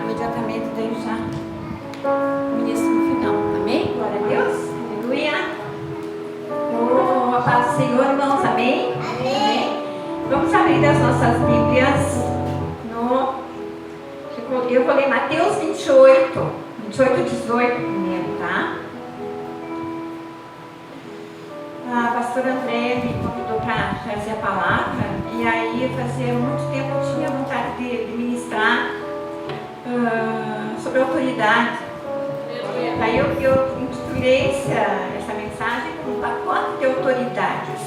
Imediatamente daí já ministro no final. Amém? Glória a Deus. Aleluia. A paz do Senhor, irmãos. Amém? Amém. Vamos abrir as nossas Bíblias eu vou ler Mateus 28, 18 primeiro, tá? A pastora Andréia me convidou para trazer a palavra, e aí fazia muito tempo eu tinha vontade de ministrar sobre autoridade. Daí eu intitulei essa mensagem como um pacote de autoridades,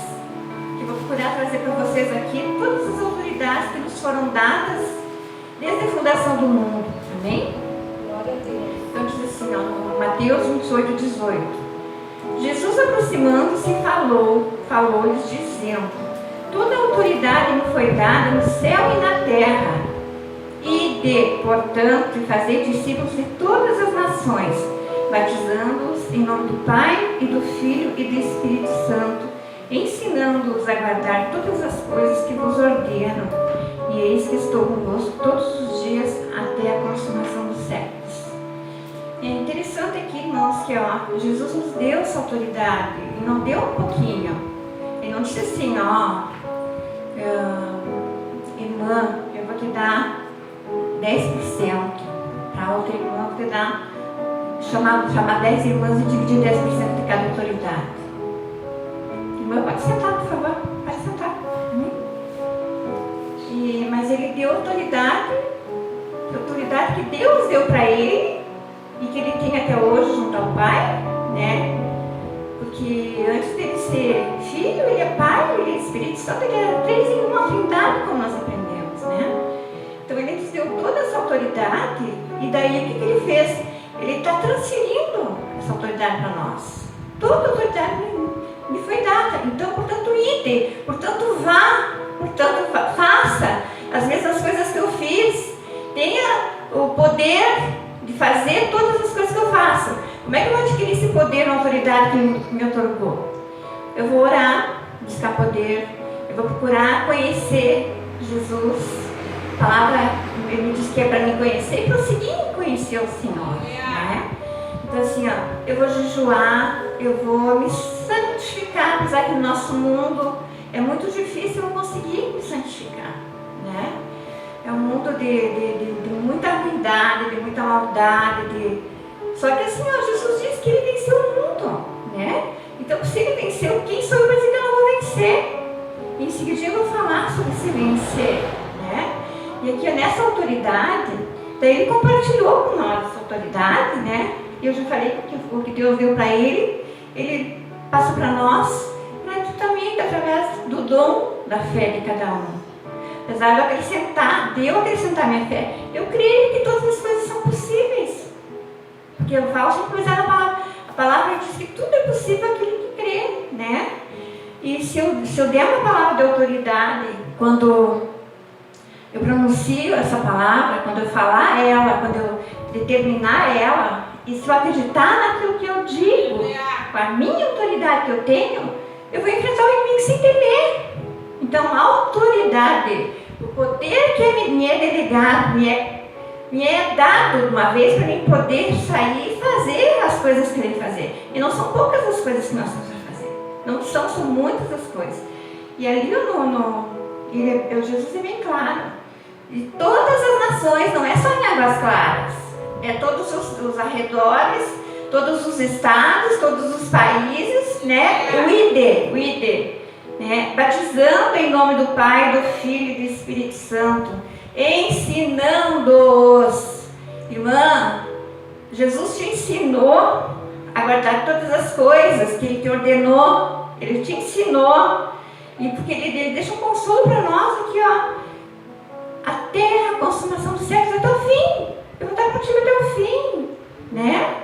que eu vou procurar trazer para vocês aqui todas as autoridades que nos foram dadas desde a fundação do mundo. Amém? Glória a Deus. Então diz assim, ó, Mateus 28, 18. Jesus, aproximando-se, falou-lhes dizendo: toda autoridade me foi dada no céu e na terra. Ide, portanto, e fazer discípulos de todas as nações, batizando-os em nome do Pai e do Filho e do Espírito Santo, ensinando-os a guardar todas as coisas que vos ordeno. E eis que estou convosco todos os dias até a consumação dos séculos. É interessante aqui, irmãos, que Jesus nos deu essa autoridade. Ele não deu um pouquinho. Ele não disse assim, irmã, eu vou te dar 10%. Para outra irmã, eu vou te dar, chamar 10 irmãs e dividir 10% de cada autoridade. Irmã, pode sentar, por favor. Pode sentar. Mas ele deu autoridade que Deus deu para ele e que ele tem até hoje junto ao Pai, né? Porque antes dele ser filho, ele é Pai, ele é Espírito Santo, ele era 3 em 1 afinidade, como nós aprendemos, né? Então ele nos deu toda essa autoridade e daí o que ele fez? Ele está transferindo essa autoridade para nós. Toda a autoridade me foi dada. Então, portanto, ide, portanto, vá, portanto, faça as mesmas coisas que eu fiz. Tenha o poder de fazer todas as coisas que eu faço. Como é que eu vou adquirir esse poder, a autoridade que me otorgou? Eu vou orar, buscar poder. Eu vou procurar conhecer Jesus. A palavra me diz que é para me conhecer e prosseguir em conhecer o Senhor, né? Então assim, eu vou jejuar, eu vou me santificar, apesar que no nosso mundo é muito difícil eu conseguir me santificar, né? É um mundo de muita ruindade, de muita maldade, Só que assim, Jesus disse que ele venceu o mundo, né? Então se ele venceu, quem sou eu para dizer que eu não vou vencer? E em seguida eu vou falar sobre se vencer, né? E aqui nessa autoridade, daí ele compartilhou com nós essa autoridade, né? E eu já falei que o que Deus deu para ele passa para nós, gratuitamente, através do dom da fé de cada um. Apesar de eu acrescentar minha fé, eu creio que todas as coisas são possíveis. Porque eu falo sempre usar a palavra diz que tudo é possível aquele que crê, né? E se eu der uma palavra de autoridade, quando eu pronuncio essa palavra, quando eu falar ela, quando eu determinar ela, e se eu acreditar naquilo que eu digo, com a minha autoridade que eu tenho, eu vou enfrentar o inimigo sem temer. Então, a autoridade, o poder que me é delegado, me é dado uma vez para mim poder sair e fazer as coisas que ele fazer. E não são poucas as coisas que nós temos que fazer. Não são muitas as coisas. E ali Jesus é bem claro. De todas as nações, não é só em Águas Claras. É todos os arredores, todos os estados, todos os países, né? O ide, né? Batizando em nome do Pai, do Filho e do Espírito Santo, ensinando-os. Irmã, Jesus te ensinou a guardar todas as coisas que Ele te ordenou, Ele te ensinou, e porque Ele deixa um consolo para nós aqui, até a consumação dos séculos, até o fim. Eu vou estar contigo até o fim, né?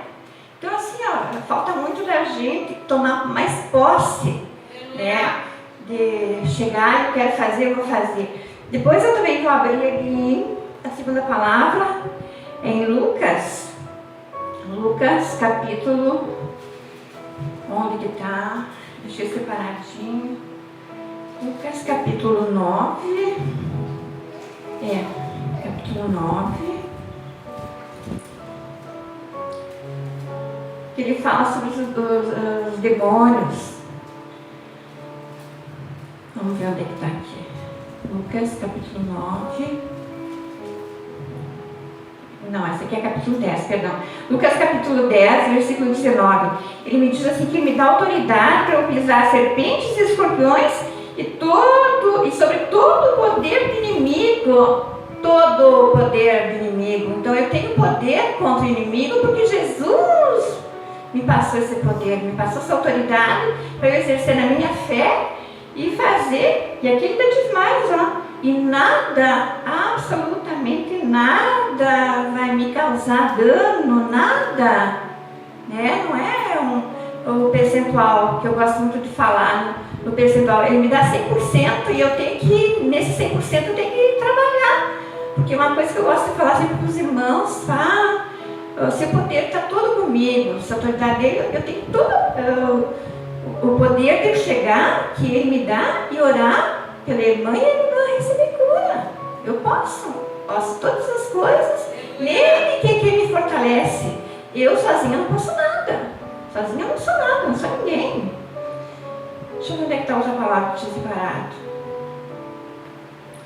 Então assim, falta muito da gente tomar mais posse, né? De chegar, eu quero fazer, eu vou fazer. Depois eu também vou abrir ali a segunda palavra em Lucas capítulo, onde que está? Deixa eu separadinho. Lucas capítulo 9, capítulo 9. que ele fala sobre os demônios. Vamos ver onde é que está aqui. Lucas capítulo 9. Não, esse aqui é capítulo 10, perdão. Lucas capítulo 10, versículo 19. Ele me diz assim que ele me dá autoridade para eu pisar serpentes e escorpiões e sobre todo o poder do inimigo. Todo o poder do inimigo. Então eu tenho poder contra o inimigo porque Jesus me passou esse poder, me passou essa autoridade para eu exercer na minha fé e fazer. E aqui ele diz mais, ó. E nada, absolutamente nada vai me causar dano, nada. Né? Não é o percentual que eu gosto muito de falar. No percentual, ele me dá 100% e eu tenho que, nesse 100% eu tenho que trabalhar. Porque uma coisa que eu gosto de falar sempre para os irmãos, o seu poder está todo comigo, se a autoridade dele, eu tenho todo o poder de chegar, que ele me dá, e orar pela irmã e a irmã receber cura. Eu posso todas as coisas, nele que me fortalece. Eu sozinha não posso nada, sozinha eu não sou nada, não sou ninguém. Deixa eu ver onde é que está outra palavra que eu tinha separado.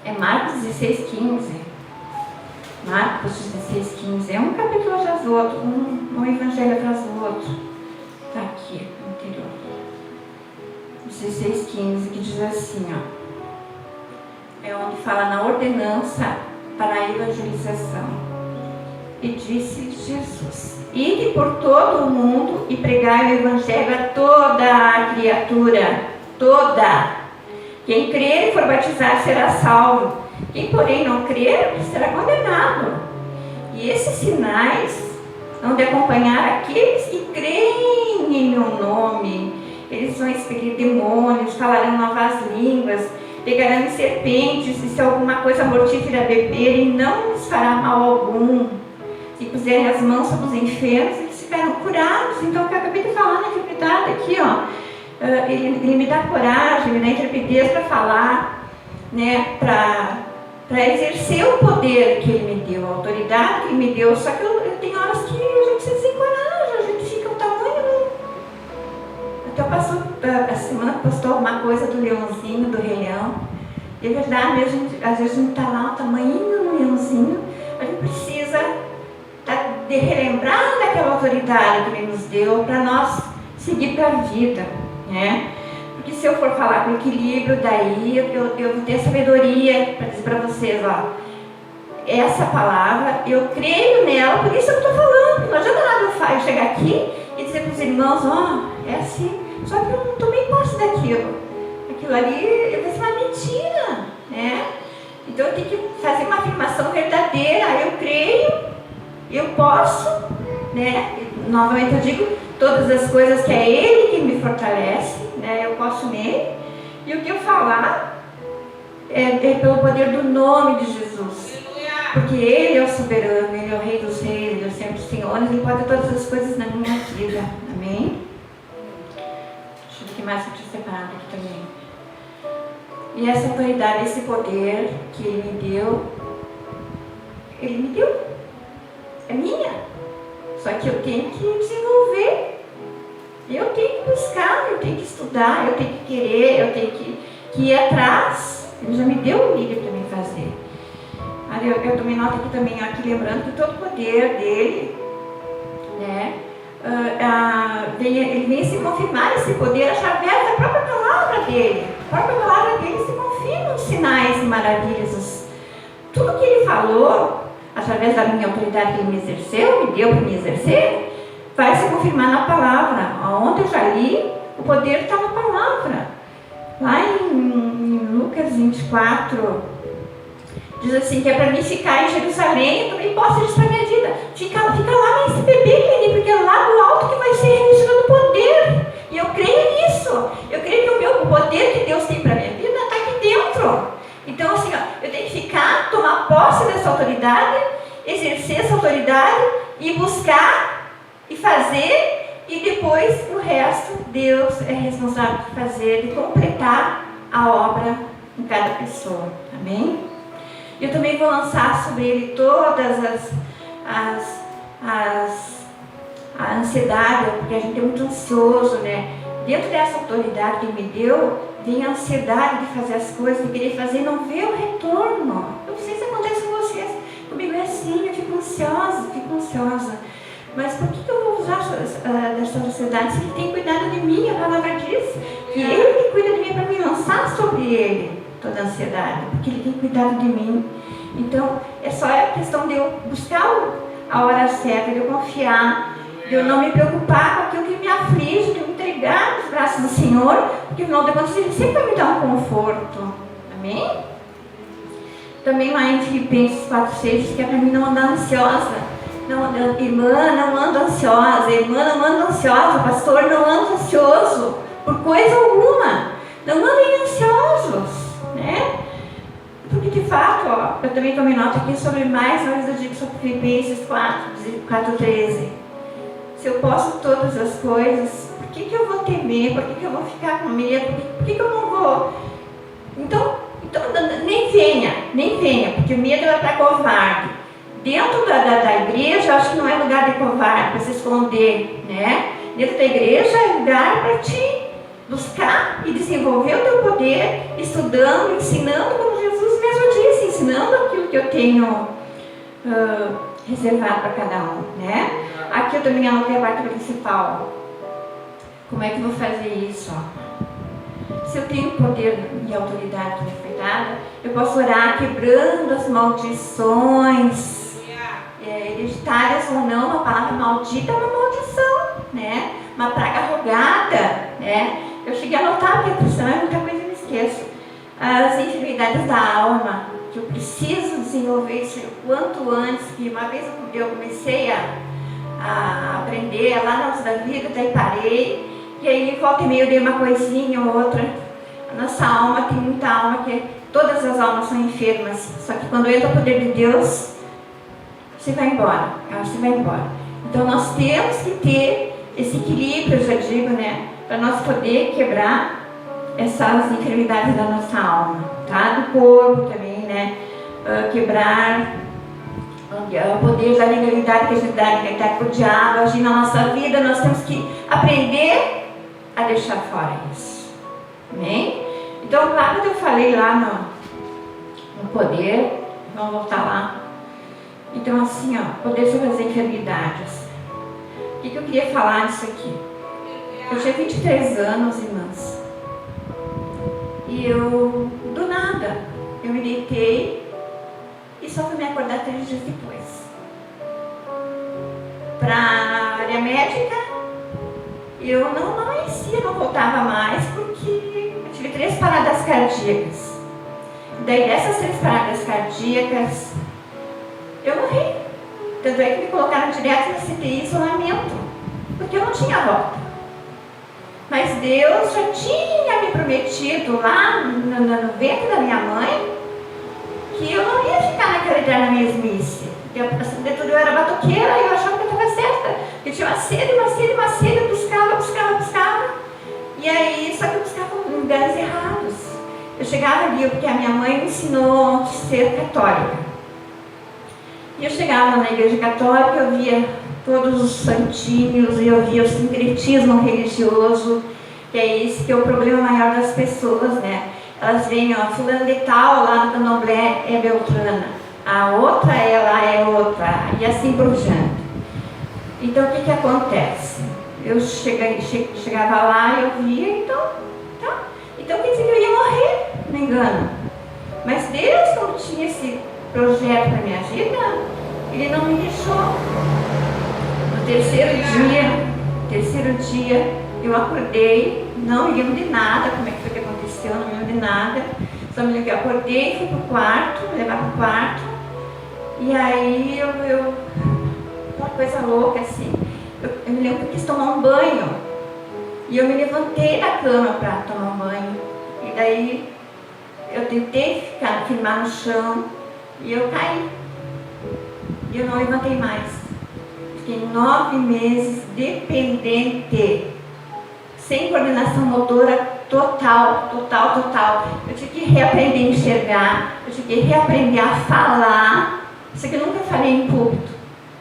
É Marcos 16,15. Marcos 16,15. É um capítulo atrás do outro, um evangelho atrás do outro. Está aqui, no anterior. 16,15, que diz assim, ó. É onde fala na ordenança para a evangelização. E disse Jesus: ide por todo o mundo e pregai o evangelho a toda a criatura. Toda. Quem crer e for batizado será salvo. Quem, porém, não crer será condenado. E esses sinais hão de acompanhar aqueles que creem em meu nome. Eles vão expelir demônios, falarão novas línguas, pegarão em serpentes, e se alguma coisa mortífera beberem, não lhes fará mal algum. Se puserem as mãos sobre os enfermos, eles ficarão curados. Então, o que eu acabei de falar na intrepidade aqui, ó, ele me dá coragem, me dá intrepidez para falar, né, para exercer o poder que ele me deu, a autoridade que ele me deu. Só que tem horas que a gente se desencoraja, a gente fica o tamanho. Até a semana postou alguma coisa do leãozinho, do Rei Leão. E é verdade mesmo, às vezes a gente está lá, o tamanho do leãozinho, a gente precisa de relembrar daquela autoridade que ele nos deu para nós seguir para a vida, né? Porque se eu for falar com equilíbrio, daí eu vou ter sabedoria para dizer para vocês, ó, essa palavra, eu creio nela, por isso eu estou falando. Não adianta nada eu chegar aqui e dizer para os irmãos, ó, é assim, só que eu não tomei posse daquilo. Aquilo ali vai ser uma mentira, né? Então eu tenho que fazer uma afirmação verdadeira, eu creio, eu posso, né? Novamente eu digo, todas as coisas que é Ele que me fortalece, né? Eu posso nele, e o que eu falar é pelo poder do nome de Jesus, porque Ele é o soberano, Ele é o Rei dos Reis, Ele é o Senhor dos Senhores, Ele pode todas as coisas na minha vida, amém? Deixa eu ver o que mais eu tinha separado aqui também. E essa autoridade, esse poder que Ele me deu, é minha. Só que eu tenho que desenvolver, eu tenho que buscar, eu tenho que estudar, eu tenho que querer, eu tenho que ir atrás. Ele já me deu o livre para mim fazer. Eu tomei nota aqui também, aqui lembrando que todo o poder dele, né, ele vem se confirmar esse poder através da própria palavra dele. A própria palavra dele se confirma os sinais e maravilhas. Tudo que ele falou, através da minha autoridade que ele me exerceu, me deu para me exercer, vai se confirmar na palavra. Onde eu já li, o poder está na palavra. Lá em Lucas 24, diz assim, que é para mim ficar em Jerusalém, eu também posso dizer para a minha vida. Fica lá nesse bebê, porque é lá do alto que vai ser revestido do poder. E eu creio nisso. Eu creio que o poder que Deus tem para a minha vida está aqui dentro. Então, assim, ó, eu tenho que ficar, tomar posse dessa autoridade, exercer essa autoridade e buscar e fazer, e depois o resto Deus é responsável de fazer, de completar a obra em cada pessoa. Amém? Eu também vou lançar sobre ele todas a ansiedade, porque a gente é muito ansioso, né? Dentro dessa autoridade que Ele me deu, vem a ansiedade de fazer as coisas, de querer fazer e não ver o retorno. Eu não sei se acontece com vocês, comigo é assim, eu fico ansiosa. Mas por que eu vou usar dessa ansiedade se Ele tem cuidado de mim? A palavra diz que Ele que cuida de mim para me lançar sobre Ele toda a ansiedade, porque Ele tem cuidado de mim. Então, é só a questão de eu buscar a hora certa, de eu confiar, de eu não me preocupar com aquilo que me aflige, de eu me entregar nos braços do Senhor, porque no final de contas Ele sempre vai me dar um conforto. Amém? Também lá em Filipenses 4,6 diz que é para mim não andar ansiosa. Não, irmã, não ando ansiosa. Irmã, não ando ansiosa. Pastor, não ando ansioso por coisa alguma. Não andem ansiosos, né? Porque de fato, eu também tomei nota aqui sobre mais, mas eu digo sobre Filipenses 4,13. Se eu posso todas as coisas, por que eu vou temer? Por que eu vou ficar com medo? Por que eu não vou? Então nem venha, porque o medo é para covarde. Dentro da igreja, eu acho que não é lugar de covarde para se esconder, né? Dentro da igreja é lugar para te buscar e desenvolver o teu poder, estudando, ensinando, como Jesus mesmo disse, ensinando aquilo que eu tenho reservado para cada um, né? Aqui eu também anotei a parte principal. Como é que eu vou fazer isso? Se eu tenho poder e autoridade que me foi dada, eu posso orar quebrando as maldições, hereditárias ou não. Uma palavra maldita é uma maldição, né? Uma praga rogada, né? Eu cheguei a anotar, porque a questão é muita coisa que eu me esqueço. As enfermidades da alma, que eu preciso desenvolver isso o quanto antes, que uma vez eu comecei a aprender lá na nossa da vida, daí parei, e aí volta e meia eu dei uma coisinha ou outra. A nossa alma, tem muita alma que todas as almas são enfermas, só que quando entra o poder de Deus, você vai embora, você vai embora. Então nós temos que ter esse equilíbrio, eu já digo, né, para nós poder quebrar essas enfermidades da nossa alma, tá? Do corpo também, né? Quebrar o poder da legalidade que a gente dá, que o diabo agir na nossa vida. Nós temos que aprender a deixar fora isso. Amém? Então, lá quando eu falei lá no poder, vamos voltar lá. Então, assim, poder sobre as enfermidades. O que eu queria falar disso aqui? Eu tinha 23 anos, irmãs. E eu, do nada, eu me deitei e só fui me acordar 3 dias depois. Para a área médica, eu não amanhecia, não voltava mais, porque eu tive 3 paradas cardíacas. Daí dessas 3 paradas cardíacas, eu morri. Tanto é que me colocaram direto na CTI isolamento, porque eu não tinha volta. Mas Deus já tinha me prometido lá no ventre da minha mãe que eu não ia ficar naquela eterna mesmice. Porque assim, de tudo eu era batuqueira e eu achava que eu estava certa. Eu tinha uma sede, eu buscava. E aí, só que eu buscava em lugares errados. Eu chegava ali, porque a minha mãe me ensinou a ser católica. E eu chegava na igreja católica, eu via todos os santinhos, eu via o sincretismo religioso, que é esse que é o problema maior das pessoas, né? Elas veem, fulano de tal, lá no candomblé é Beltrana, a outra ela é outra, e assim por diante. Então o que acontece? Eu chegava lá, eu via, então quer dizer que eu ia morrer, não engano. Mas Deus, como tinha esse projeto para minha vida, Ele não me deixou. No terceiro dia, eu acordei, não me lembro de nada, como é que foi que aconteceu, não me lembro de nada. Só me lembro que eu acordei, fui pro quarto, me levar pro quarto, e aí eu uma coisa louca assim, eu me lembro que eu quis tomar um banho, e eu me levantei da cama para tomar um banho, e daí eu tentei firmar no chão, e eu caí, e eu não levantei mais. Fiquei 9 meses dependente, sem coordenação motora total. Eu tive que reaprender a enxergar, eu tive que reaprender a falar. Isso aqui eu nunca falei em púlpito.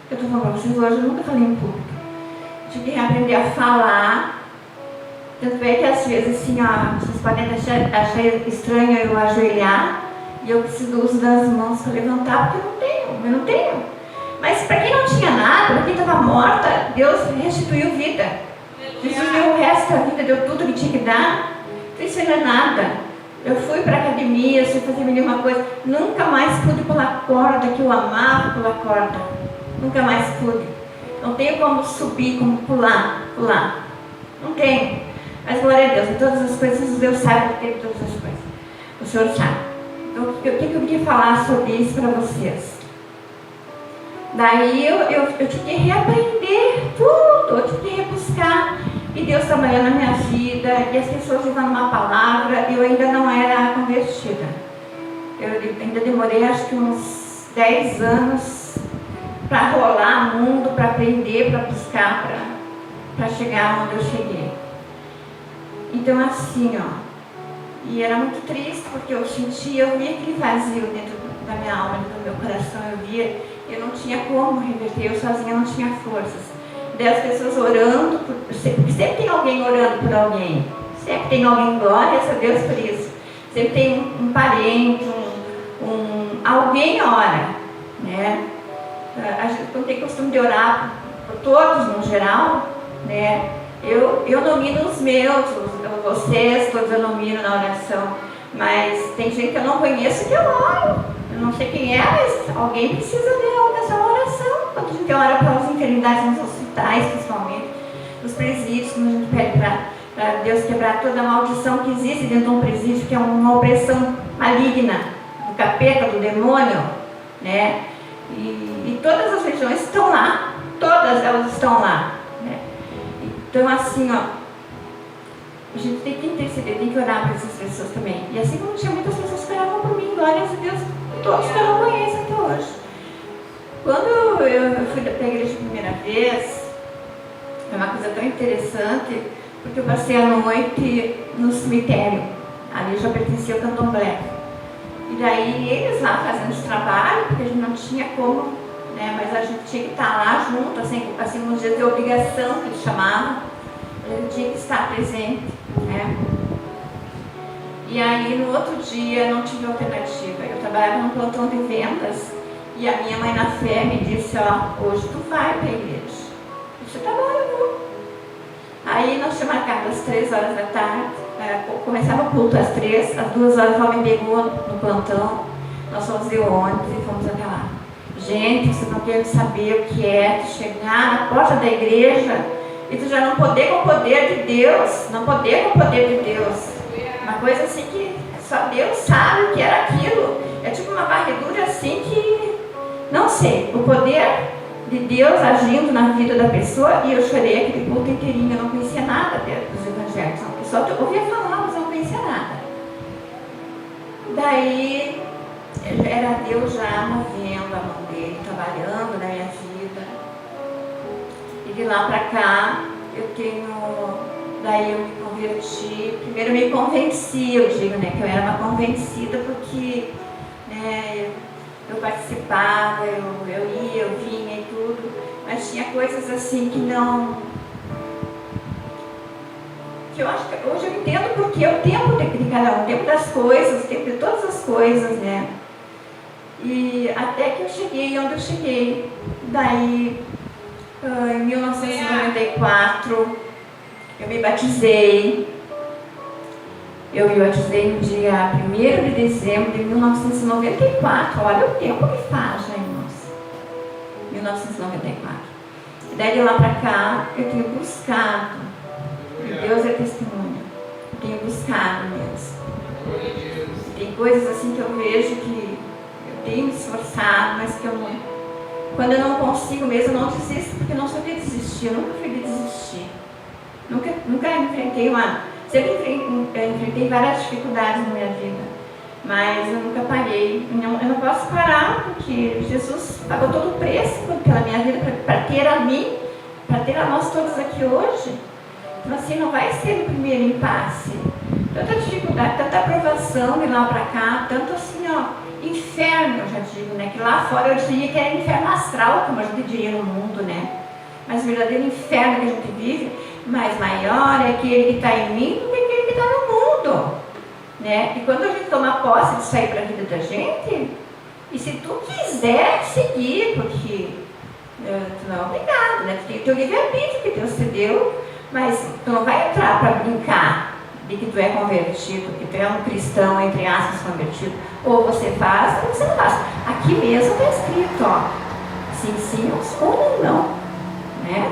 Eu estou falando para vocês hoje, eu nunca falei em púlpito. tive que reaprender a falar. Tanto é que às vezes assim, ó, vocês podem achar estranho eu ajoelhar e eu preciso do uso das mãos para levantar, porque eu não tenho. Mas para quem não tinha nada, para quem estava morta, Deus restituiu vida. Jesus deu o resto da vida, deu tudo que tinha que dar. Então isso não é nada. Eu fui para a academia, fui fazer nenhuma coisa. Nunca mais pude pular corda, que eu amava pular corda. Nunca mais pude. Não tenho como subir, como pular. Não tenho. Mas glória a Deus, em todas as coisas Deus sabe que tem todas as coisas. O Senhor sabe. Então o que eu queria falar sobre isso para vocês? Daí eu tive que reaprender tudo, eu tive que rebuscar. E Deus trabalhando na minha vida, e as pessoas levando uma palavra, e eu ainda não era convertida. Eu ainda demorei acho que uns 10 anos para rolar mundo, para aprender, para buscar, para chegar onde eu cheguei. Então assim, ó, e era muito triste porque eu via aquele vazio dentro da minha alma, dentro do meu coração, eu não tinha como reverter, eu sozinha não tinha forças. Daí as pessoas orando, porque sempre tem alguém orando por alguém, sempre tem alguém, glórias a Deus por isso, sempre tem um parente, alguém ora, né? A gente não tem costume de orar por todos no geral, né? Eu nomino os meus, vocês todos eu nomino na oração, mas tem gente que eu não conheço que eu oro. Eu não sei quem é, mas alguém precisa dessa oração. Quando a gente ora para as enfermidades nos hospitais, principalmente, nos presídios, quando a gente pede para Deus quebrar toda a maldição que existe dentro de um presídio, que é uma opressão maligna, do capeta, do demônio, né? E todas as religiões estão lá, todas elas estão lá, né? Então assim, ó, a gente tem que interceder, tem que orar para essas pessoas também. E assim como tinha muitas pessoas que oravam por mim, glórias a Deus, todos que eu não conheço até hoje. Quando eu fui para a igreja a primeira vez, é uma coisa tão interessante, porque eu passei a noite no cemitério, ali eu já pertencia ao candomblé. E daí eles lá fazendo esse trabalho, porque a gente não tinha como, né, mas a gente tinha que estar lá junto, assim nos dias de obrigação que eles chamavam, a gente tinha que estar presente, né. E aí no outro dia não tive alternativa, eu trabalhava num plantão de vendas, e a minha mãe na fé me disse, ó, hoje tu vai para a igreja. Você tá bom, eu vou. Aí nós tínhamos marcado às 3 horas da tarde, começava o culto às 3, às 2 horas ela me pegou no plantão, nós fomos de ônibus e fomos até lá. Gente, você não quer saber o que é tu chegar na porta da igreja e tu já não poder com o poder de Deus, não poder com o poder de Deus. Uma coisa assim que só Deus sabe o que era aquilo. É tipo uma varredura assim que, não sei, o poder de Deus agindo na vida da pessoa, e eu chorei aquele culto inteirinho, eu não conhecia nada dos evangelhos, eu só ouvia falar, mas eu não conhecia nada. Daí, era Deus já movendo a mão dele, trabalhando na minha vida, e de lá pra cá, daí eu me converti, primeiro eu me convenci, eu digo, né, que eu era uma convencida, porque, né, eu participava, eu ia, eu vinha e tudo, mas tinha coisas assim que não... que eu acho que hoje eu entendo porque é o tempo de cada um, o tempo das coisas, o tempo de todas as coisas, né? E até que eu cheguei onde eu cheguei. Daí, em 1994, eu me batizei. Eu me batizei no dia 1º de dezembro de 1994. Olha o tempo que faz, já, irmãos. 1994. E daí de lá para cá, eu tenho buscado. E Deus é testemunha. Eu tenho buscado mesmo. Tem coisas assim que eu vejo que eu tenho me esforçado, mas que eu não... Quando eu não consigo mesmo, eu não desisto, porque eu não sabia desistir. Eu nunca fui de desistir. Nunca enfrentei uma... Sempre enfrentei várias dificuldades na minha vida, mas eu nunca parei. Eu não posso parar, porque Jesus pagou todo o preço pela minha vida, para ter a mim, para ter a nós todos aqui hoje. Então assim, não vai ser o primeiro impasse. Tanta dificuldade, tanta aprovação de lá para cá, tanto assim, ó, inferno, eu já digo, né? Que lá fora eu diria que era inferno astral, como a gente diria no mundo, né? Mas o verdadeiro inferno que a gente vive, mais maior é aquele que está em mim do que aquele que está no mundo, né? E quando a gente toma posse de sair para a vida da gente, e se tu quiser seguir, porque tu não é obrigado, né? Tu tem o teu livre-arbítrio que Deus te deu, mas tu não vai entrar para brincar de que tu é convertido, que tu é um cristão, entre aspas, convertido. Ou você faz, ou você não faz. Aqui mesmo está escrito, ó, sim, ou não, né?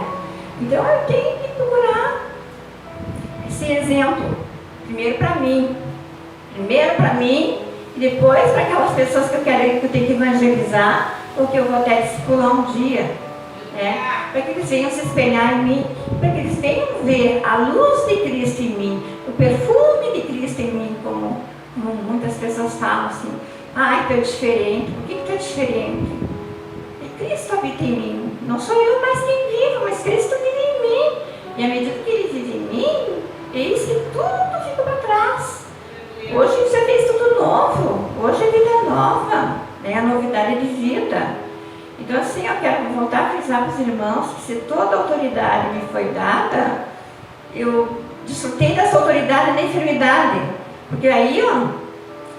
Então eu tenho que procurar esse exemplo, primeiro para mim, e depois para aquelas pessoas que eu tenho que evangelizar, ou que eu vou até discipular um dia, né? Para que eles venham se espelhar em mim, para que eles venham ver a luz de Cristo em mim, o perfume de Cristo em mim, como muitas pessoas falam assim, ai, tu é diferente. Por que tu é diferente? E Cristo habita em mim, não sou eu mais quem vivo, mas Cristo vive em mim, e à medida que Ele vive em mim, eis que tudo fica para trás. Hoje você fez tudo novo, hoje a vida é nova, né? A novidade de vida. Então assim, eu quero voltar a frisar para os irmãos que se toda a autoridade me foi dada, eu desfrutei dessa autoridade na enfermidade, porque aí, ó,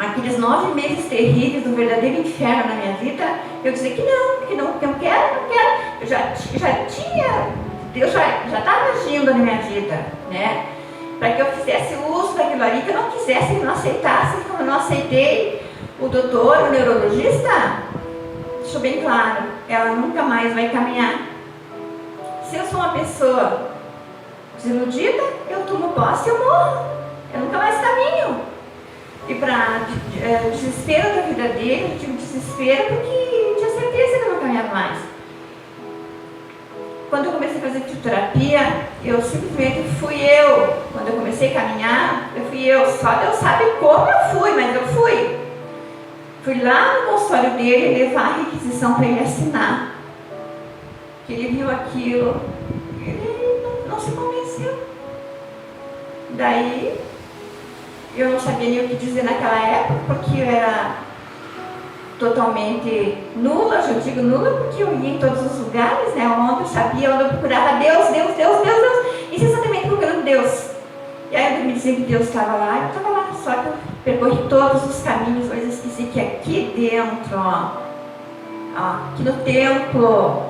aqueles 9 meses terríveis do verdadeiro inferno na minha vida, eu dizia que não quero, eu já tinha, Deus já estava agindo na minha vida, né? Para que eu fizesse uso daquilo ali, que eu não quisesse, que eu não aceitasse, como eu não aceitei o doutor, o neurologista, deixou bem claro, ela nunca mais vai caminhar. Se eu sou uma pessoa desiludida, eu tomo posse e eu morro, eu nunca mais caminho. E para desespero da vida dele, eu tive desespero porque tinha certeza que eu não caminhava mais. Quando eu comecei a fazer fisioterapia, eu simplesmente quando eu comecei a caminhar, só Deus sabe como eu fui, mas eu fui. Fui lá no consultório dele levar a requisição para ele assinar. Ele viu aquilo, ele não se convenceu. Daí, eu não sabia nem o que dizer naquela época, porque eu era totalmente nula, eu digo nula porque eu ia em todos os lugares, né, onde eu sabia, onde eu procurava Deus, incessantemente procurando Deus. E aí eu me dizia que Deus estava lá, eu estava lá, só que eu percorri todos os caminhos, mas eu esqueci que aqui dentro, aqui no templo,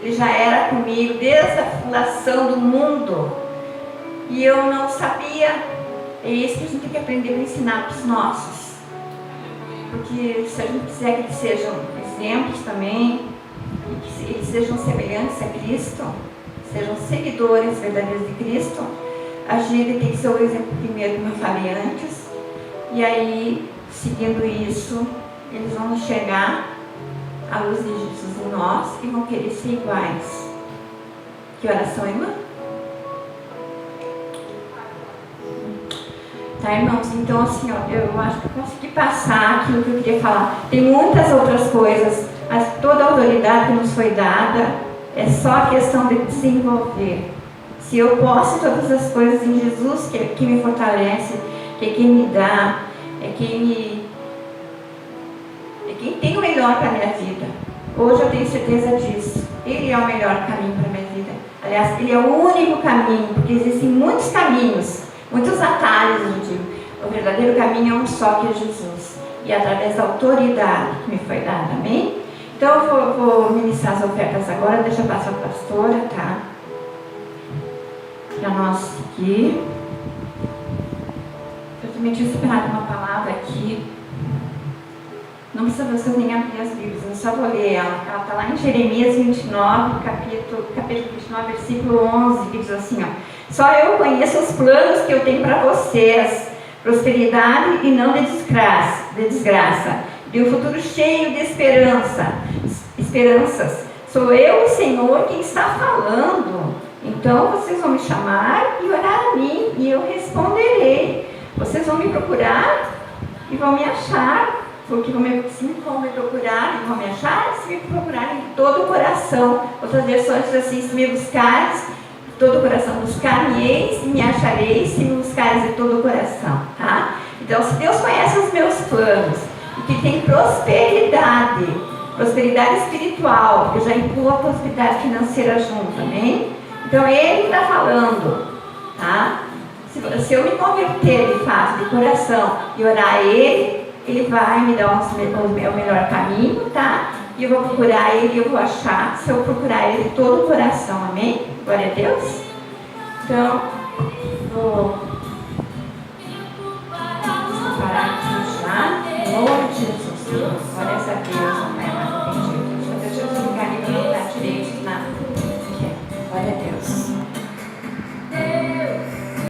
ele já era comigo desde a fundação do mundo, e eu não sabia. É isso que a gente tem que aprender a ensinar para os nossos. Porque se a gente quiser que eles sejam exemplos também, que eles sejam semelhantes a Cristo, sejam seguidores verdadeiros de Cristo, a gente tem que ser o exemplo primeiro, como eu falei antes, e aí, seguindo isso, eles vão enxergar a luz de Jesus em nós e vão querer ser iguais. Que oração, irmã? Tá, irmãos? Então, assim, ó, eu acho que eu consegui passar aquilo que eu queria falar. Tem muitas outras coisas, mas toda a autoridade que nos foi dada é só a questão de desenvolver. Se eu posso todas as coisas em Jesus, que é quem me fortalece, que é quem me dá, é quem tem o melhor para a minha vida. Hoje eu tenho certeza disso. Ele é o melhor caminho para a minha vida. Aliás, ele é o único caminho, porque existem muitos caminhos, muitos atalhos, eu digo. O verdadeiro caminho é um só, que é Jesus. E através da autoridade que me foi dada, amém? Então eu vou ministrar as ofertas agora, deixa eu passar a pastora, tá? Para nós seguir. Eu também tinha separado uma palavra aqui. Não precisa vocês nem abrir as Bíblias, eu só vou ler ela. Ela está lá em Jeremias 29, capítulo 29, versículo 11, que diz assim, ó: só eu conheço os planos que eu tenho para vocês, prosperidade e não de desgraça, de um futuro cheio de esperanças. Sou eu, o Senhor, quem está falando. Então vocês vão me chamar e orar a mim, e eu responderei. Vocês vão me procurar e vão me achar. Porque se vão me procurar e vão me achar, se me procurarem de todo o coração. Outras versões dizem assim: se me buscares de todo o coração, buscar-me-eis e me achareis, se me buscares de todo o coração, tá? Então, se Deus conhece os meus planos e que tem prosperidade prosperidade espiritual, eu já incluo a prosperidade financeira junto, amém? Então ele está falando, tá? Se eu me converter de fato, de coração, e orar a ele vai me dar o melhor caminho, tá? E eu vou procurar ele, eu vou achar, se eu procurar ele de todo o coração, amém? Glória a Deus. Então, vou parar aqui já, em nome de Jesus. Glória a Deus.